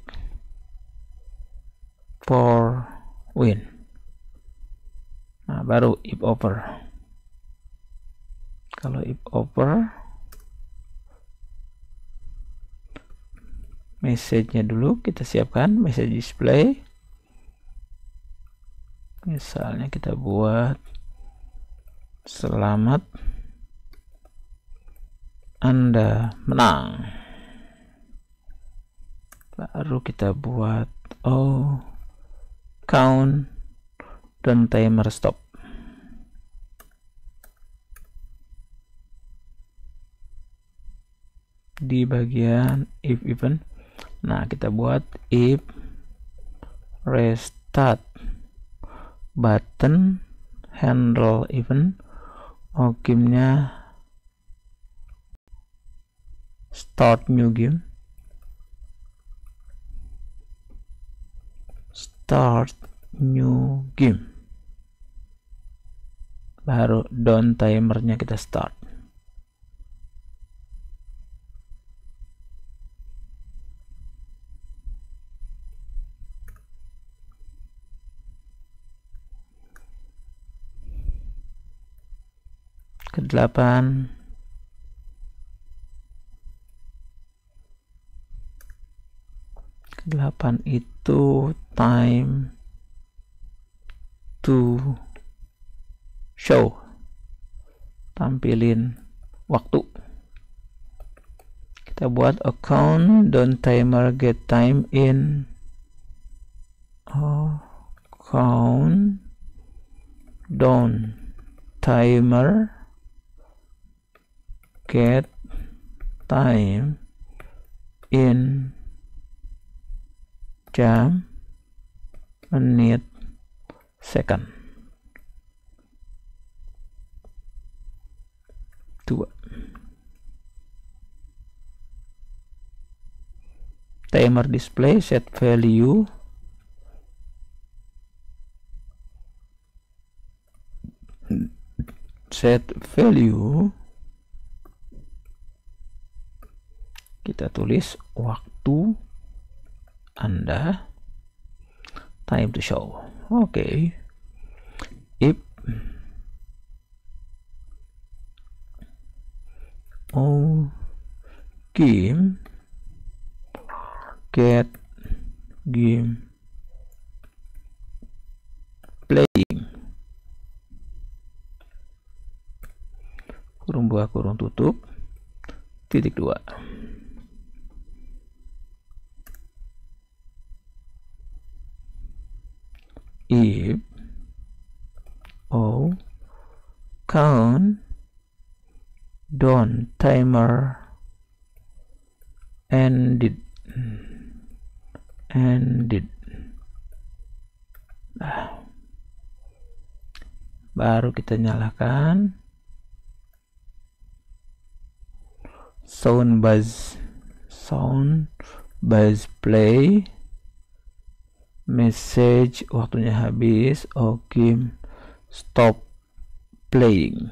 for win. Nah, baru if over. Kalau if over, message-nya dulu kita siapkan, message display. Misalnya kita buat selamat Anda menang. Baru kita buat count dan timer stop. Di bagian if event, nah kita buat if restart button handle event, gamenya start new game, start new game, baru down timernya kita start. Ke-8 itu time to show, tampilin waktu. Kita buat account down timer get time in account down timer get time in jam, menit, second. 2. Timer display set value kita tulis waktu Anda, time to show. Oke. If game get game playing kurung buka kurung tutup titik 2. If count down timer ended. Nah, baru kita nyalakan sound buzz play message waktunya habis. Game stop playing.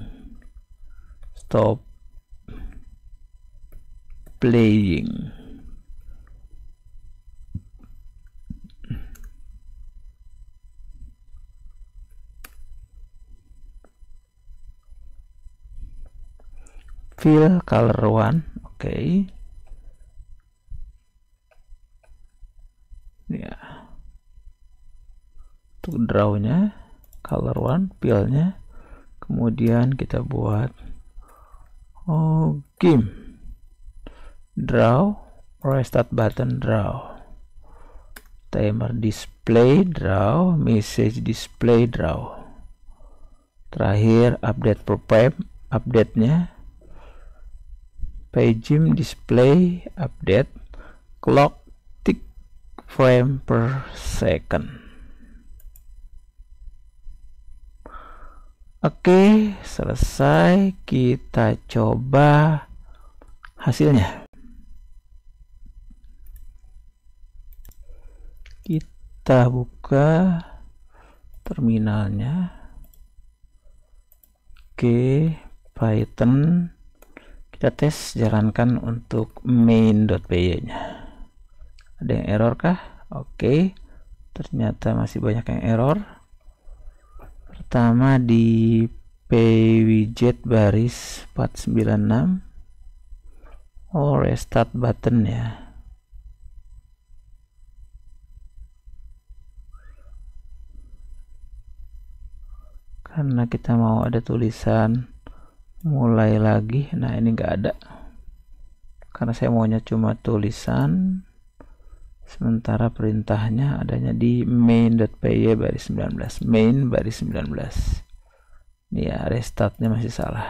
Fill color 1. Oke. Ya. Untuk drawnya color 1, fillnya. Kemudian kita buat game draw, restart button draw, timer display draw, message display draw. Terakhir update program, update-nya paging display update, clock tick frame per second. Oke, selesai. Kita coba hasilnya. Kita buka terminalnya. Oke, Python. Kita tes jalankan untuk main.py nya. Ada yang error kah? Oke, ternyata masih banyak yang error. Pertama di pwidget baris 496. Restart button ya. Karena kita mau ada tulisan mulai lagi. Nah, ini enggak ada. Karena saya maunya cuma tulisan. Sementara perintahnya adanya di main.py baris 19. Main baris 19. Ini ya, restartnya masih salah.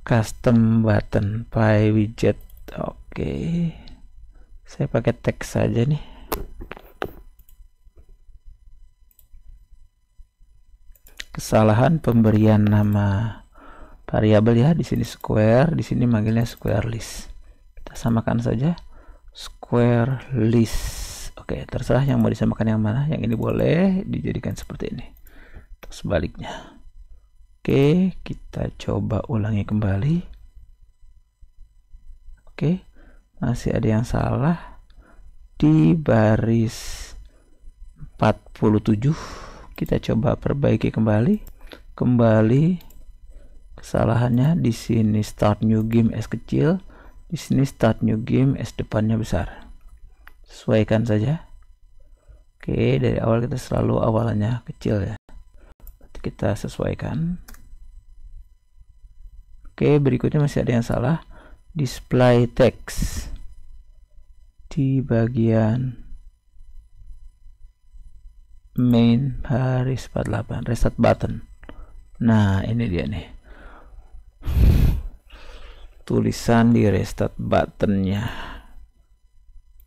Custom button pwidget. Oke. Saya pakai teks saja nih. Kesalahan pemberian nama variabel ya. Di sini square, di sini manggilnya square list. Kita samakan saja square list. Oke, terserah yang mau disamakan yang mana. Yang ini boleh dijadikan seperti ini. Terus sebaliknya. Oke, kita coba ulangi kembali. Oke, masih ada yang salah di baris 47. Kita coba perbaiki kembali. Kesalahannya di sini start new game S kecil, di sini start new game S depannya besar. Sesuaikan saja. Oke, dari awal kita selalu awalannya kecil ya. Berarti kita sesuaikan. Oke, berikutnya masih ada yang salah. Display text di bagian main baris 48 restart button. Nah, ini dia nih tulisan di restart buttonnya.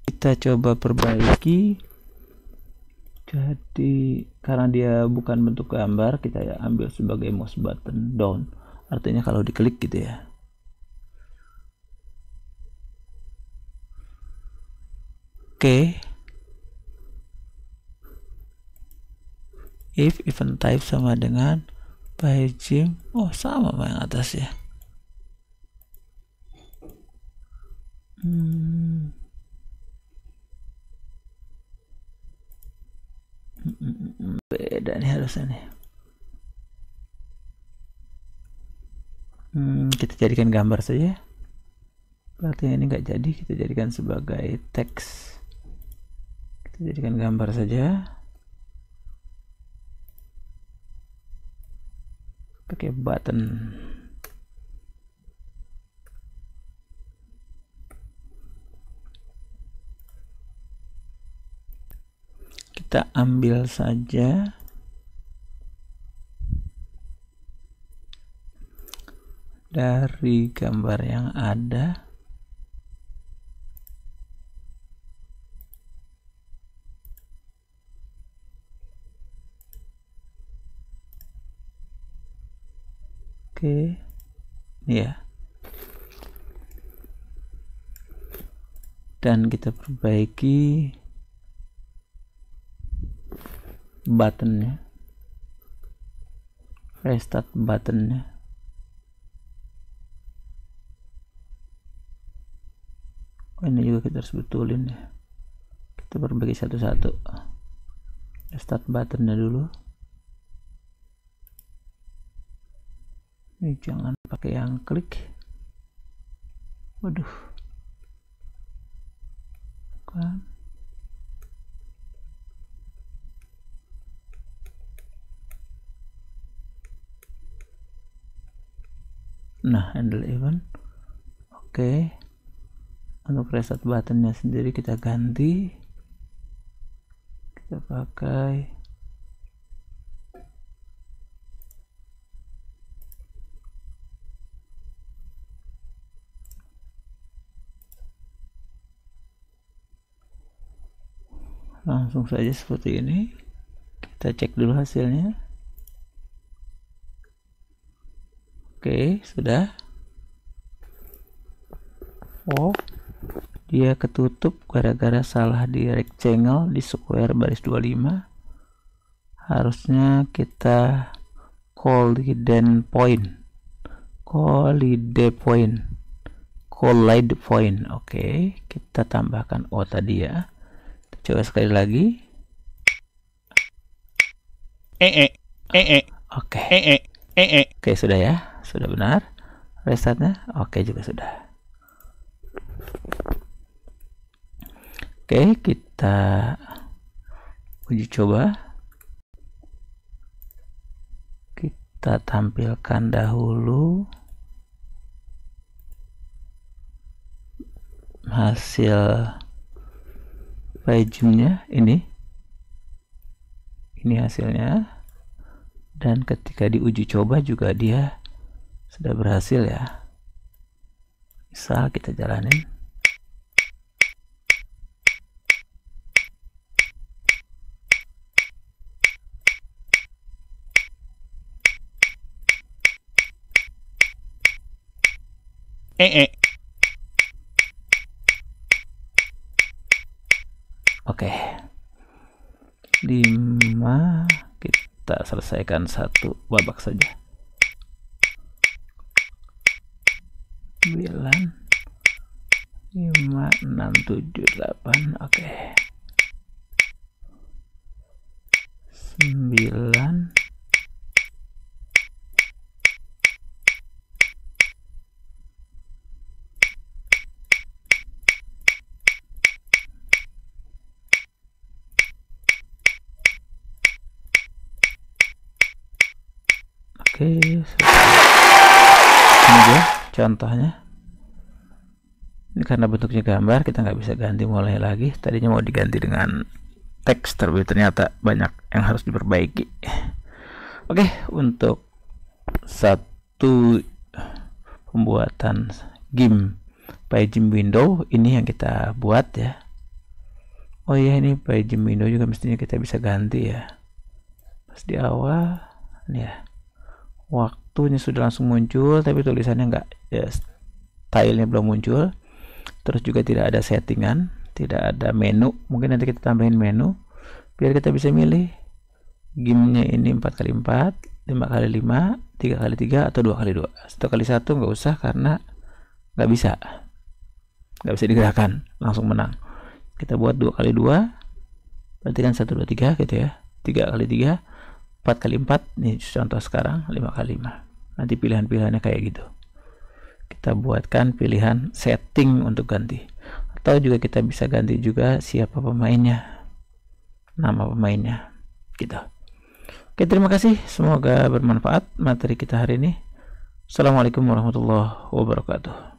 Kita coba perbaiki. Jadi karena dia bukan bentuk gambar, kita ya ambil sebagai mouse button down, artinya kalau diklik gitu ya. Oke. If event type sama dengan paging, sama yang atas ya. Beda nih harusnya nih. Kita jadikan gambar saja. berarti ini nggak jadi, kita jadikan sebagai teks, kita jadikan gambar saja pakai button. Kita ambil saja dari gambar yang ada, oke, ya, dan kita perbaiki buttonnya, restart buttonnya. Ini juga kita harus betulin ya, kita perbaiki satu-satu. Restart buttonnya dulu, ini jangan pakai yang klik, waduh kan. Nah, handle event. Oke. Untuk reset buttonnya sendiri kita ganti. Kita pakai langsung saja seperti ini. Kita cek dulu hasilnya. Oke, sudah. Oh, dia ketutup gara-gara salah di rectangle, di square baris 25. Harusnya kita collide point, collide point. Oke, kita tambahkan O tadi ya. Kita coba sekali lagi. Oke, sudah ya, sudah benar. Restartnya oke juga sudah. Oke, kita uji coba. Kita tampilkan dahulu hasil pagingnya. Ini hasilnya, dan ketika diuji coba juga dia sudah berhasil ya. Misal kita jalanin. Oke, 5, kita selesaikan satu babak saja. 9, 5, 6, 7, 8. Oke, 9, oke, ini dia contohnya. Ini karena bentuknya gambar, kita nggak bisa ganti mulai lagi. Tadinya mau diganti dengan teks, tapi ternyata banyak yang harus diperbaiki. Oke, untuk satu pembuatan game paging window ini yang kita buat ya. Oh iya, ini paging window juga mestinya kita bisa ganti ya. Pas di awal nih ya, waktunya sudah langsung muncul, tapi tulisannya enggak ya, stylenya belum muncul. Terus juga tidak ada settingan, tidak ada menu. Mungkin nanti kita tambahin menu biar kita bisa milih gamenya ini 4x4, 5x5, 3x3, atau 2x2. 1x1 nggak usah karena nggak bisa digerakkan, langsung menang. Kita buat 2x2, berarti kan 1, 2, 3 gitu ya. 3x3, 4x4, nih contoh sekarang 5x5. Nanti pilihan-pilihannya kayak gitu. kita buatkan pilihan setting untuk ganti, atau juga kita bisa ganti juga siapa pemainnya, nama pemainnya gitu. Oke, terima kasih, semoga bermanfaat materi kita hari ini. Assalamualaikum warahmatullahi wabarakatuh.